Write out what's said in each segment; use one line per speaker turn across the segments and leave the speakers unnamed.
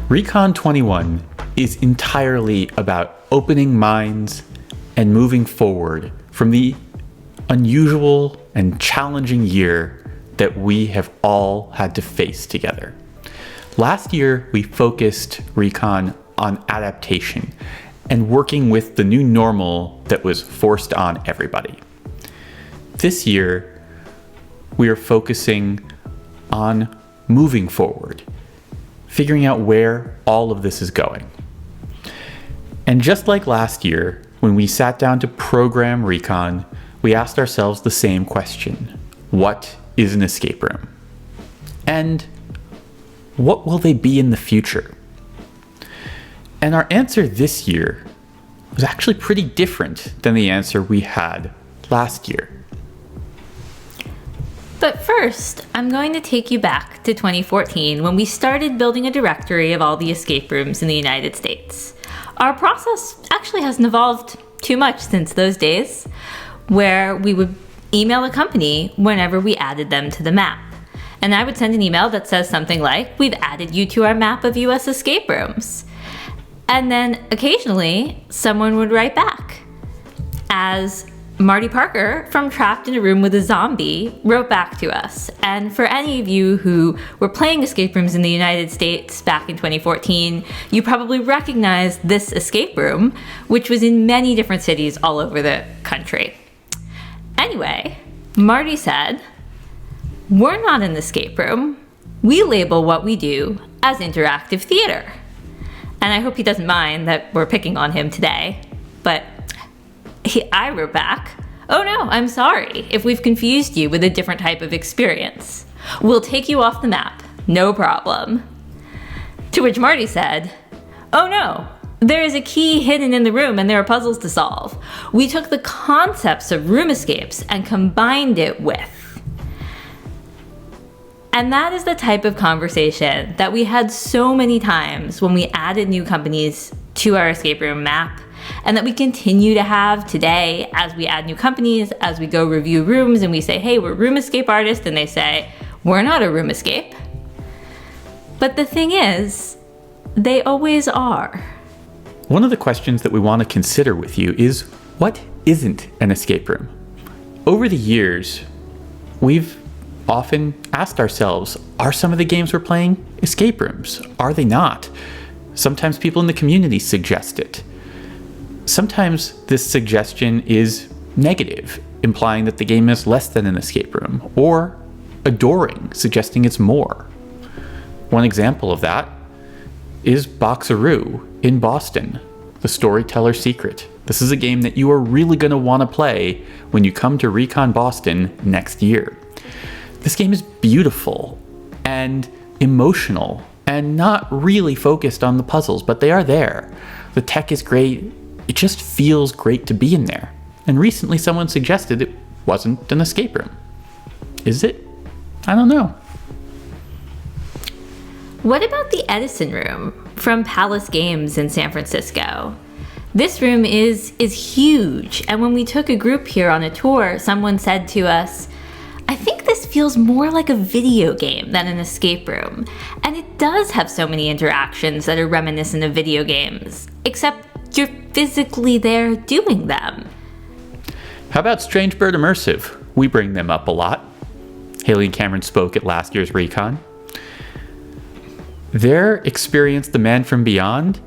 RECON 21 is entirely about opening minds and moving forward from the unusual and challenging year that we have all had to face together. Last year, we focused RECON on adaptation and working with the new normal that was forced on everybody. This year, we are focusing on moving forward, figuring out where all of this is going. And just like last year, when we sat down to program RECON, we asked ourselves the same question: what is an escape room? And what will they be in the future? And our answer this year was actually pretty different than the answer we had last year.
But first, I'm going to take you back to 2014 when we started building a directory of all the escape rooms in the United States. Our process actually hasn't evolved too much since those days, where we would email a company whenever we added them to the map. And I would send an email that says something like, "We've added you to our map of US escape rooms." And then occasionally someone would write back, as Marty Parker from Trapped in a Room with a Zombie wrote back to us. And for any of you who were playing escape rooms in the United States back in 2014, you probably recognize this escape room, which was in many different cities all over the country. Anyway, Marty said, "We're not an escape room. We label what we do as interactive theater." And I hope he doesn't mind that we're picking on him today, but I wrote back, "Oh no, I'm sorry if we've confused you with a different type of experience. We'll take you off the map, no problem." To which Marty said, "Oh no, there is a key hidden in the room and there are puzzles to solve. We took the concepts of room escapes and combined it with." And that is the type of conversation that we had so many times when we added new companies to our escape room map, and that we continue to have today as we add new companies, as we go review rooms and we say, "Hey, we're room escape artists," and they say, "We're not a room escape." But the thing is, they always are.
One of the questions that we want to consider with you is, what isn't an escape room? Over the years, we've often asked ourselves, are some of the games we're playing escape rooms? Are they not? Sometimes people in the community suggest it. Sometimes this suggestion is negative, implying that the game is less than an escape room, or adoring, suggesting it's more. One example of that is Boxaroo in Boston, the Storyteller's Secret. This is a game that you are really going to want to play when you come to RECON Boston next year. This game is beautiful and emotional and not really focused on the puzzles, but they are there. The tech is great. It just feels great to be in there. And recently someone suggested it wasn't an escape room. Is it? I don't know.
What about the Edison Room from Palace Games in San Francisco? This room is huge, and when we took a group here on a tour, someone said to us, "I think this feels more like a video game than an escape room." And it does have so many interactions that are reminiscent of video games, except you're physically there doing them.
How about Strange Bird Immersive? We bring them up a lot. Haley and Cameron spoke at last year's RECON. Their experience, The Man from Beyond,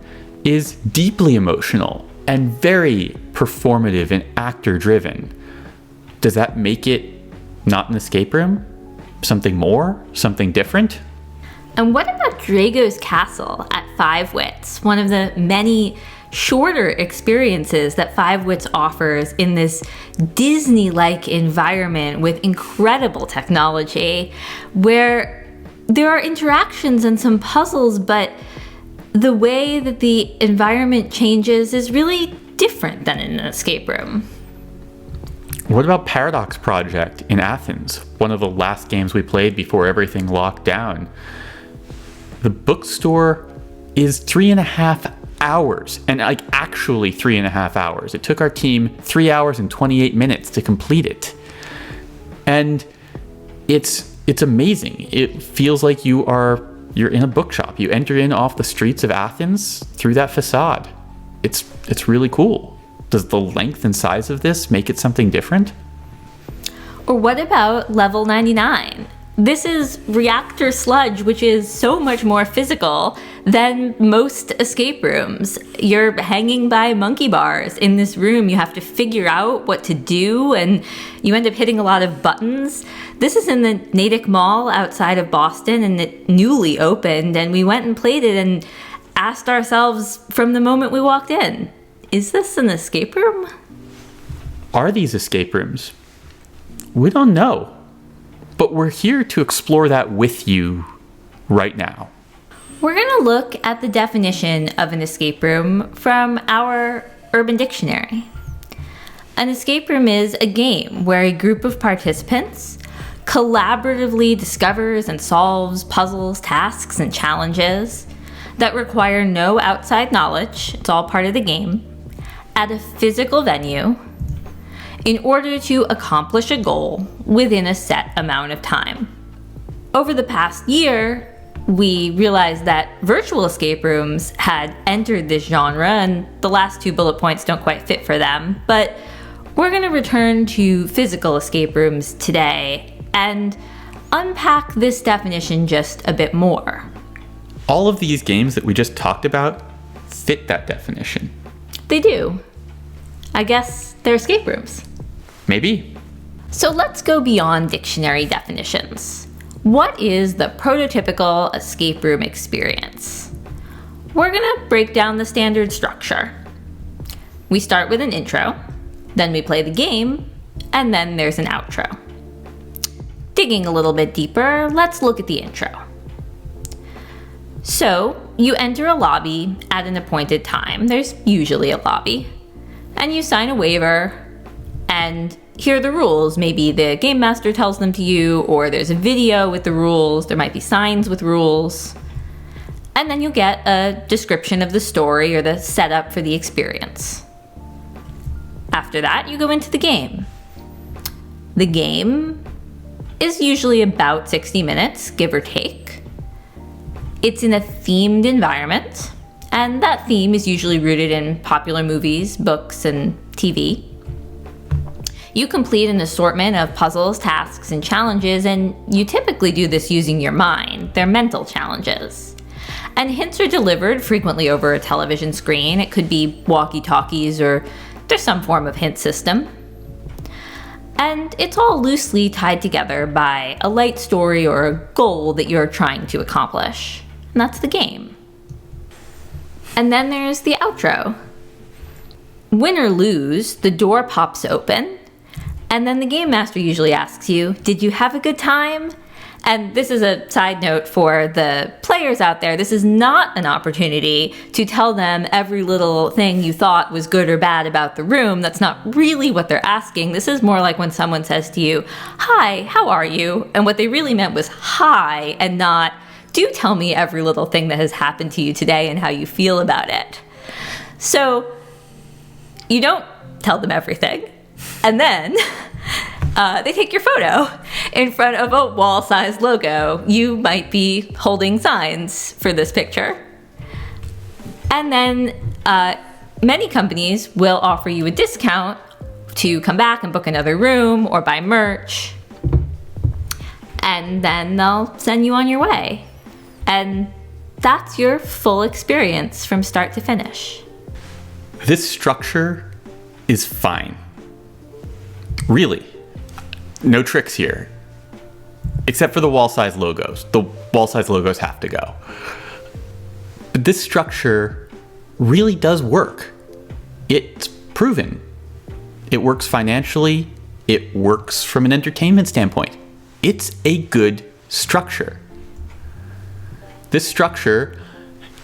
is deeply emotional and very performative and actor-driven. Does that make it not an escape room? Something more? Something different?
And what about Drago's Castle at Five Wits, one of the many shorter experiences that Five Wits offers in this Disney-like environment with incredible technology, where there are interactions and some puzzles, but the way that the environment changes is really different than in an escape room.
What about Paradox Project in Athens, one of the last games we played before everything locked down? The bookstore is 3.5 hours, and like actually 3.5 hours. It took our team 3 hours and 28 minutes to complete it. And it's amazing. It feels like you're in a bookshop. You enter in off the streets of Athens through that facade. It's really cool. Does the length and size of this make it something different?
Or what about level 99? This is reactor sludge, which is so much more physical than most escape rooms. You're hanging by monkey bars in this room. You have to figure out what to do, and you end up hitting a lot of buttons. This is in the Natick Mall outside of Boston, and it newly opened, and we went and played it and asked ourselves from the moment we walked in, is this an escape room?
Are these escape rooms? We don't know. But we're here to explore that with you right now.
We're going to look at the definition of an escape room from our Urban Dictionary. An escape room is a game where a group of participants collaboratively discovers and solves puzzles, tasks, and challenges that require no outside knowledge, it's all part of the game, at a physical venue in order to accomplish a goal within a set amount of time. Over the past year, we realized that virtual escape rooms had entered this genre, and the last two bullet points don't quite fit for them, but we're going to return to physical escape rooms today and unpack this definition just a bit more.
All of these games that we just talked about fit that definition.
They do. I guess they're escape rooms.
Maybe.
So let's go beyond dictionary definitions. What is the prototypical escape room experience? We're gonna break down the standard structure. We start with an intro, then we play the game, and then there's an outro. Digging a little bit deeper, let's look at the intro. So, you enter a lobby at an appointed time. There's usually a lobby. And you sign a waiver, and here are the rules. Maybe the game master tells them to you, or there's a video with the rules. There might be signs with rules. And then you'll get a description of the story or the setup for the experience. After that, you go into the game. The game is usually about 60 minutes, give or take. It's in a themed environment, and that theme is usually rooted in popular movies, books, and TV. You complete an assortment of puzzles, tasks, and challenges, and you typically do this using your mind. They're mental challenges. And hints are delivered frequently over a television screen. It could be walkie-talkies, or there's some form of hint system. And it's all loosely tied together by a light story or a goal that you're trying to accomplish. And that's the game. And then there's the outro. Win or lose, the door pops open, and then the game master usually asks you, did you have a good time? And this is a side note for the players out there. This is not an opportunity to tell them every little thing you thought was good or bad about the room. That's not really what they're asking. This is more like when someone says to you, hi, how are you? And what they really meant was hi, and not, do tell me every little thing that has happened to you today and how you feel about it. So you don't tell them everything. And then they take your photo in front of a wall-sized logo. You might be holding signs for this picture. And then many companies will offer you a discount to come back and book another room or buy merch. And then they'll send you on your way. And that's your full experience from start to finish.
This structure is fine. Really. No tricks here. Except for the wall-size logos. The wall-size logos have to go. But this structure really does work. It's proven. It works financially. It works from an entertainment standpoint. It's a good structure. This structure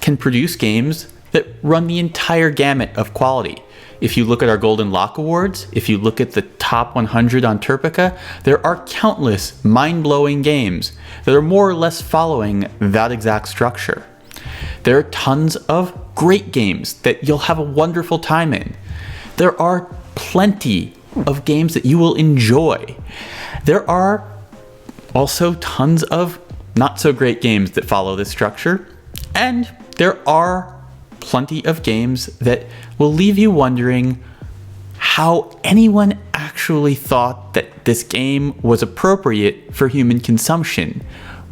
can produce games that run the entire gamut of quality. If you look at our Golden Lock Awards, if you look at the top 100 on Turpica, there are countless mind-blowing games that are more or less following that exact structure. There are tons of great games that you'll have a wonderful time in. There are plenty of games that you will enjoy. There are also tons of not so great games that follow this structure, And there are plenty of games that will leave you wondering how anyone actually thought that this game was appropriate for human consumption,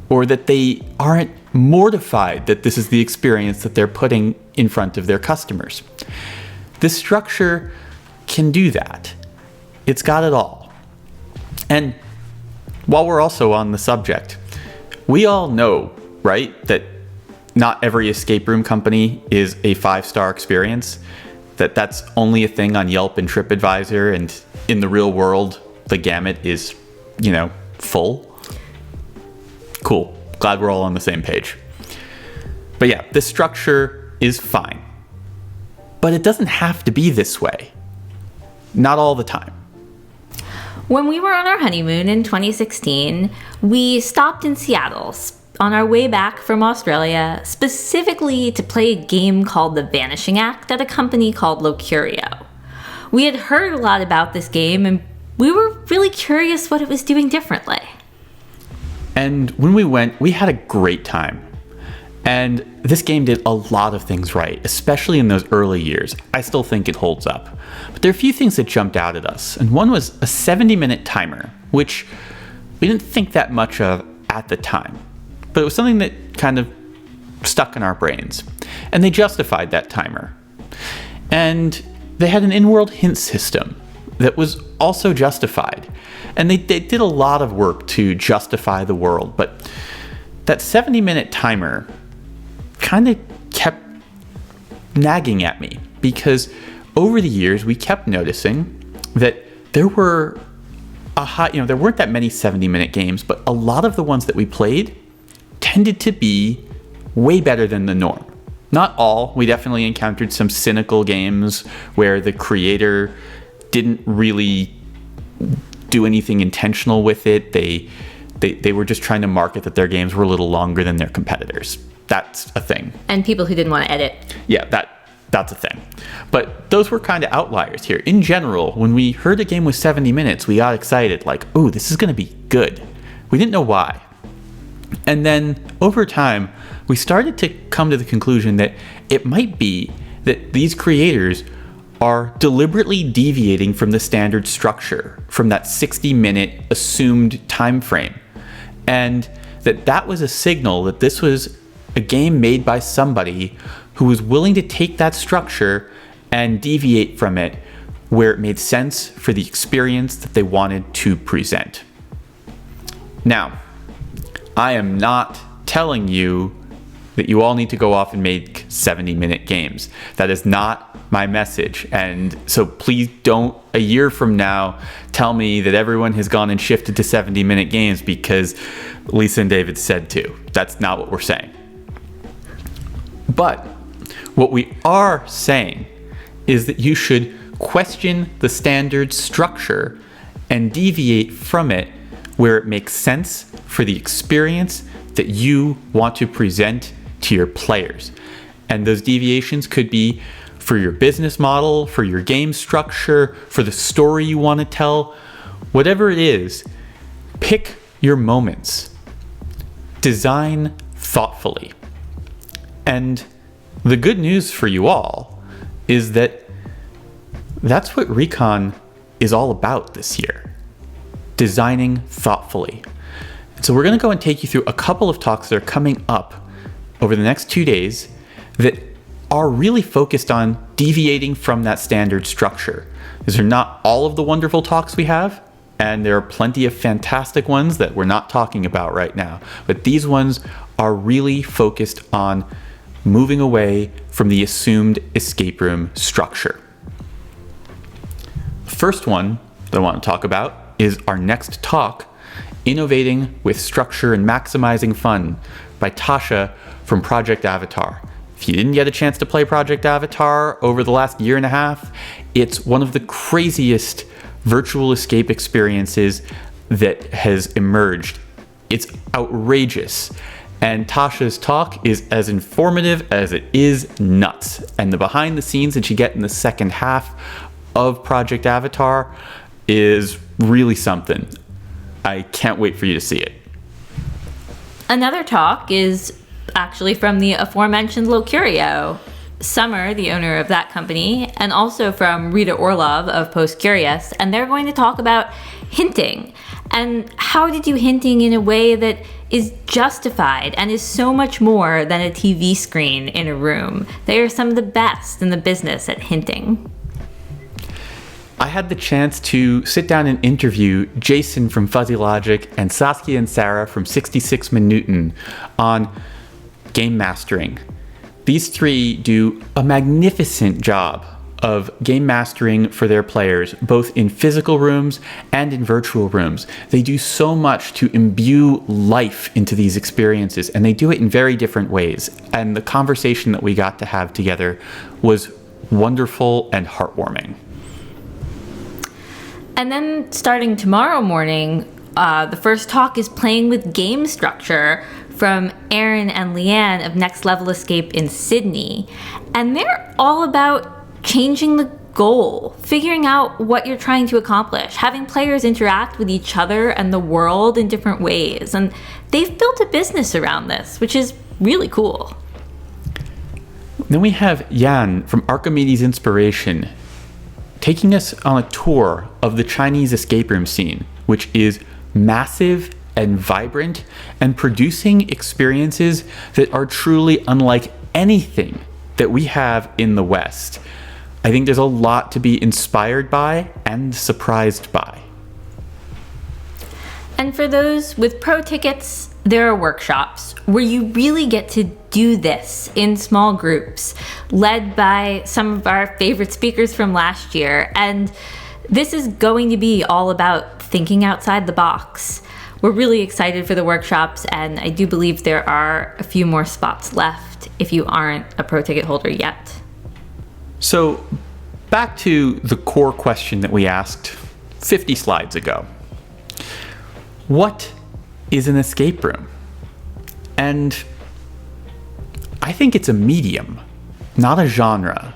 or that they aren't mortified that this is the experience that they're putting in front of their customers. This structure can do that. It's got it all. And while we're also on the subject, we all know, right, that not every escape room company is a 5-star experience, that's only a thing on Yelp and TripAdvisor, and in the real world, the gamut is, full. Cool. Glad we're all on the same page. But yeah, this structure is fine. But it doesn't have to be this way. Not all the time.
When we were on our honeymoon in 2016, we stopped in Seattle on our way back from Australia, specifically to play a game called The Vanishing Act at a company called Locurio. We had heard a lot about this game, and we were really curious what it was doing differently.
And when we went, we had a great time. And this game did a lot of things right, especially in those early years. I still think it holds up. But there are a few things that jumped out at us. And one was a 70-minute timer, which we didn't think that much of at the time. But it was something that kind of stuck in our brains. And they justified that timer. And they had an in-world hint system that was also justified. And they did a lot of work to justify the world. But that 70-minute timer kind of kept nagging at me, because over the years we kept noticing that there were there weren't that many 70-minute games, but a lot of the ones that we played tended to be way better than the norm. Not all. We definitely encountered some cynical games where the creator didn't really do anything intentional with it. They were just trying to market that their games were a little longer than their competitors. That's a thing.
And people who didn't want to edit.
Yeah, that's a thing. But those were kind of outliers here. In general, when we heard a game was 70 minutes, we got excited, like, oh, this is going to be good. We didn't know why. And then over time, we started to come to the conclusion that it might be that these creators are deliberately deviating from the standard structure, from that 60-minute assumed time frame. And that was a signal that this was a game made by somebody who was willing to take that structure and deviate from it where it made sense for the experience that they wanted to present. Now, I am not telling you that you all need to go off and make 70-minute games. That is not my message. And so please don't, a year from now, tell me that everyone has gone and shifted to 70-minute games because Lisa and David said to. That's not what we're saying. But what we are saying is that you should question the standard structure and deviate from it where it makes sense for the experience that you want to present to your players. And those deviations could be for your business model, for your game structure, for the story you want to tell. Whatever it is, pick your moments. Design thoughtfully. And the good news for you all is that that's what RECON is all about this year. Designing thoughtfully. And so we're going to go and take you through a couple of talks that are coming up over the next 2 days that are really focused on deviating from that standard structure. These are not all of the wonderful talks we have, and there are plenty of fantastic ones that we're not talking about right now. But these ones are really focused on moving away from the assumed escape room structure. The first one that I want to talk about is our next talk, Innovating with Structure and Maximizing Fun, by Tasha from Project Avatar. If you didn't get a chance to play Project Avatar over the last year and a half, it's one of the craziest virtual escape experiences that has emerged. It's outrageous. And Tasha's talk is as informative as it is nuts. And the behind the scenes that you get in the second half of Project Avatar is really something. I can't wait for you to see it.
Another talk is actually from the aforementioned Locurio. Summer, the owner of that company, and also from Rita Orlov of Post Curious, and they're going to talk about hinting and how to do hinting in a way that is justified and is so much more than a TV screen in a room. They are some of the best in the business at hinting.
I had the chance to sit down and interview Jason from Fuzzy Logic and Saskia and Sarah from 66 Minuten on game mastering. These three do a magnificent job of game mastering for their players, both in physical rooms and in virtual rooms. They do so much to imbue life into these experiences, and they do it in very different ways. And the conversation that we got to have together was wonderful and heartwarming.
And then starting tomorrow morning, the first talk is playing with game structure from Aaron and Leanne of Next Level Escape in Sydney. And they're all about changing the goal, figuring out what you're trying to accomplish, having players interact with each other and the world in different ways. And they've built a business around this, which is really cool.
Then we have Yan from Archimedes Inspiration taking us on a tour of the Chinese escape room scene, which is massive and vibrant and producing experiences that are truly unlike anything that we have in the West. I think there's a lot to be inspired by and surprised by.
And for those with pro tickets, there are workshops where you really get to do this in small groups, led by some of our favorite speakers from last year. And this is going to be all about thinking outside the box. We're really excited for the workshops, and I do believe there are a few more spots left if you aren't a pro ticket holder yet.
So back to the core question that we asked 50 slides ago. What is an escape room? And I think it's a medium, not a genre,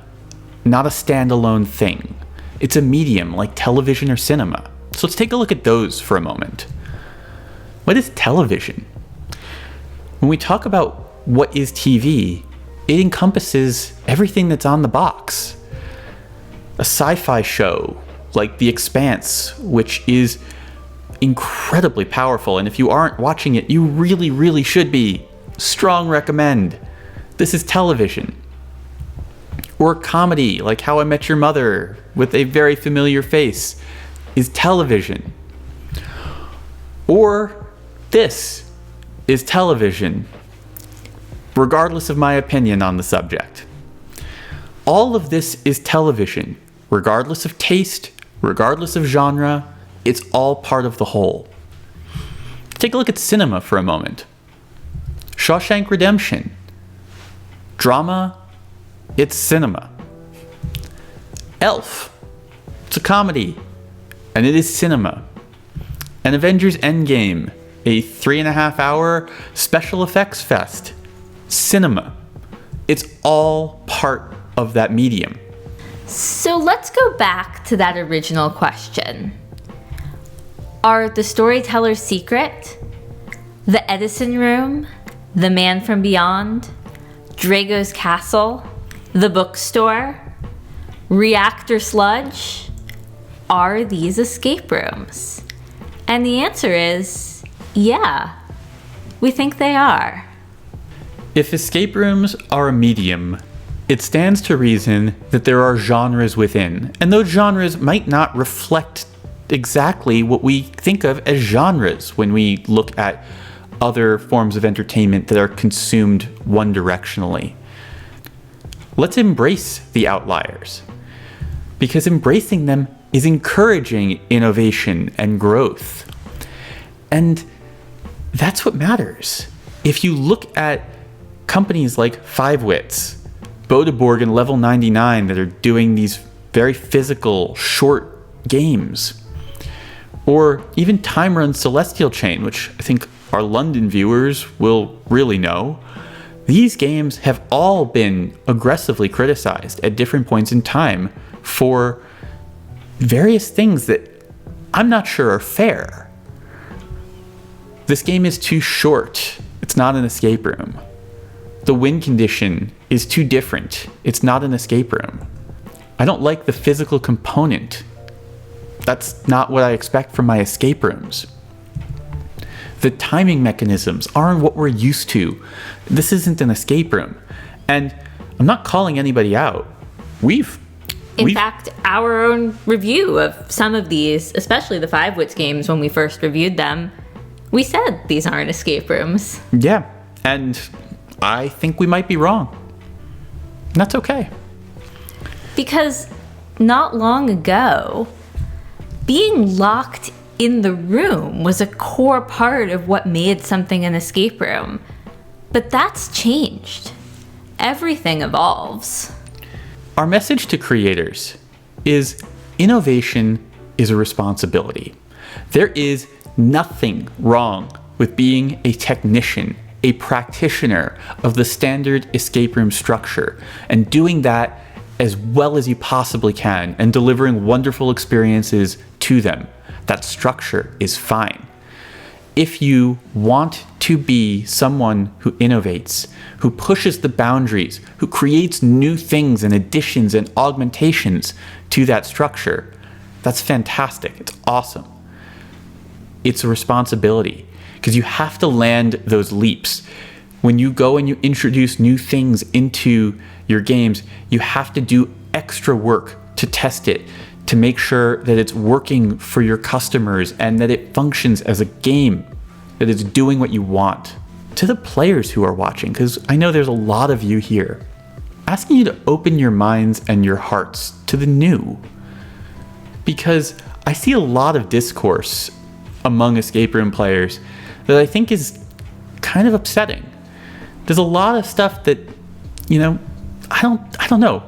not a standalone thing. It's a medium like television or cinema. So let's take a look at those for a moment. What is television? When we talk about what is TV, it encompasses everything that's on the box. A sci-fi show like The Expanse, which is incredibly powerful, and if you aren't watching it, you really, really should be. Strong recommend. This is television. Or comedy like How I Met Your Mother with a very familiar face is television. Or this is television, regardless of my opinion on the subject. All of this is television, regardless of taste, regardless of genre. It's all part of the whole. Take a look at cinema for a moment. Shawshank Redemption. Drama, it's cinema. Elf, it's a comedy, and it is cinema. And Avengers Endgame, a 3.5-hour special effects fest. Cinema. It's all part of that medium.
So let's go back to that original question. Are The Storyteller's Secret, The Edison Room, The Man from Beyond, Drago's Castle, The Bookstore, Reactor Sludge, are these escape rooms? And the answer is, yeah, we think they are.
If escape rooms are a medium, it stands to reason that there are genres within, and those genres might not reflect exactly what we think of as genres when we look at other forms of entertainment that are consumed one-directionally. Let's embrace the outliers, because embracing them is encouraging innovation and growth. And that's what matters. If you look at companies like 5wits, Bodeborg, and Level 99 that are doing these very physical, short games, or even Time Run's Celestial Chain, which I think our London viewers will really know, these games have all been aggressively criticized at different points in time for various things that I'm not sure are fair. This game is too short. It's not an escape room. The win condition is too different. It's not an escape room. I don't like the physical component. That's not what I expect from my escape rooms. The timing mechanisms aren't what we're used to. This isn't an escape room. And I'm not calling anybody out.
In fact, our own review of some of these, especially the 5-Wits games when we first reviewed them, we said these aren't escape rooms.
Yeah, and I think we might be wrong. That's okay.
Because not long ago, being locked in the room was a core part of what made something an escape room. But that's changed. Everything evolves.
Our message to creators is innovation is a responsibility. There is nothing wrong with being a technician, a practitioner of the standard escape room structure, and doing that as well as you possibly can and delivering wonderful experiences to them. That structure is fine. If you want to be someone who innovates, who pushes the boundaries, who creates new things and additions and augmentations to that structure, that's fantastic. It's awesome. It's a responsibility because you have to land those leaps. When you go and you introduce new things into your games, you have to do extra work to test it, to make sure that it's working for your customers and that it functions as a game, that it's doing what you want. To the players who are watching, because I know there's a lot of you here, asking you to open your minds and your hearts to the new. Because I see a lot of discourse among escape room players that I think is kind of upsetting. There's a lot of stuff that, I don't know.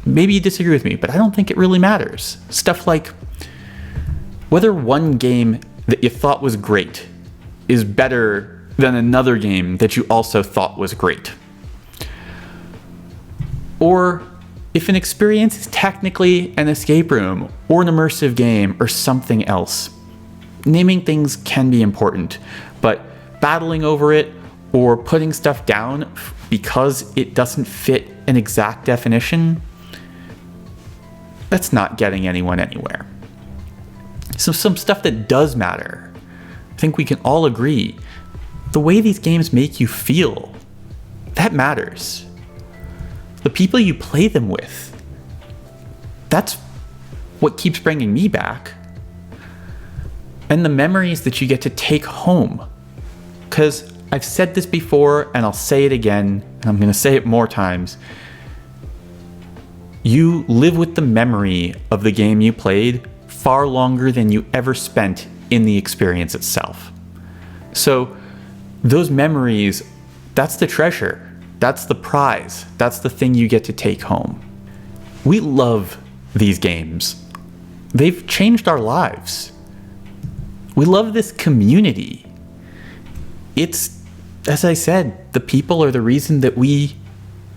Maybe you disagree with me, but I don't think it really matters. Stuff like whether one game that you thought was great is better than another game that you also thought was great. Or if an experience is technically an escape room or an immersive game or something else. Naming things can be important, but battling over it or putting stuff down because it doesn't fit an exact definition, that's not getting anyone anywhere. So some stuff that does matter, I think we can all agree, the way these games make you feel, that matters. The people you play them with, that's what keeps bringing me back. And the memories that you get to take home. Because I've said this before and I'll say it again, and I'm going to say it more times. You live with the memory of the game you played far longer than you ever spent in the experience itself. So those memories, that's the treasure. That's the prize. That's the thing you get to take home. We love these games. They've changed our lives. We love this community. It's, as I said, the people are the reason that we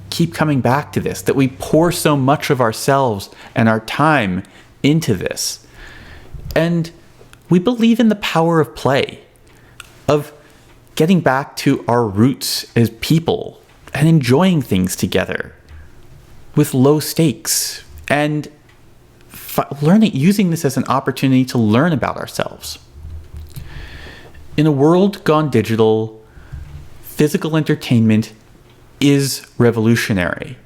keep coming back to this, that we pour so much of ourselves and our time into this. And we believe in the power of play, of getting back to our roots as people and enjoying things together with low stakes and using this as an opportunity to learn about ourselves. In a world gone digital, physical entertainment is revolutionary.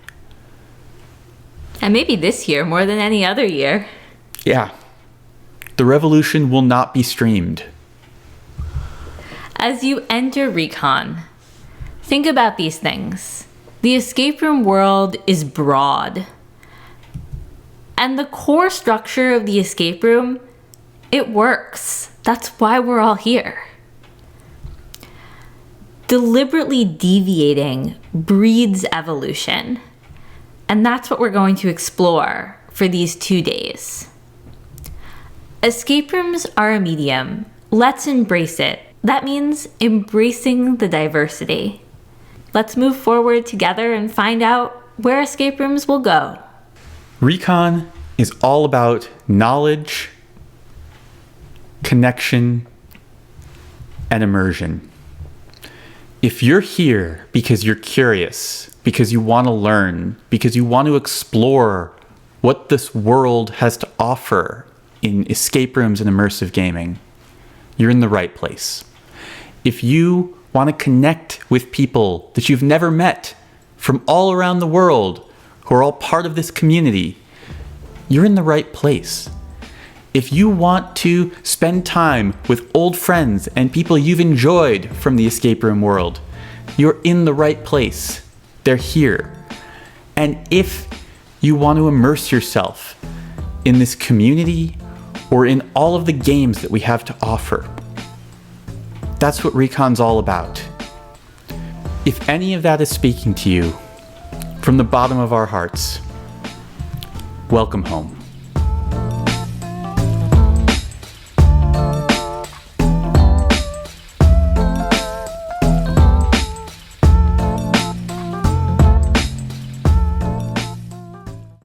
And maybe this year more than any other year.
Yeah. The revolution will not be streamed.
As you enter RECON, think about these things. The escape room world is broad. And the core structure of the escape room, it works. That's why we're all here. Deliberately deviating breeds evolution. And that's what we're going to explore for these 2 days. Escape rooms are a medium. Let's embrace it. That means embracing the diversity. Let's move forward together and find out where escape rooms will go.
RECON is all about knowledge, connection, and immersion. If you're here because you're curious, because you want to learn, because you want to explore what this world has to offer in escape rooms and immersive gaming, you're in the right place. If you want to connect with people that you've never met from all around the world who are all part of this community, you're in the right place. If you want to spend time with old friends and people you've enjoyed from the escape room world, you're in the right place. They're here. And if you want to immerse yourself in this community or in all of the games that we have to offer, that's what RECON's all about. If any of that is speaking to you, from the bottom of our hearts, welcome home.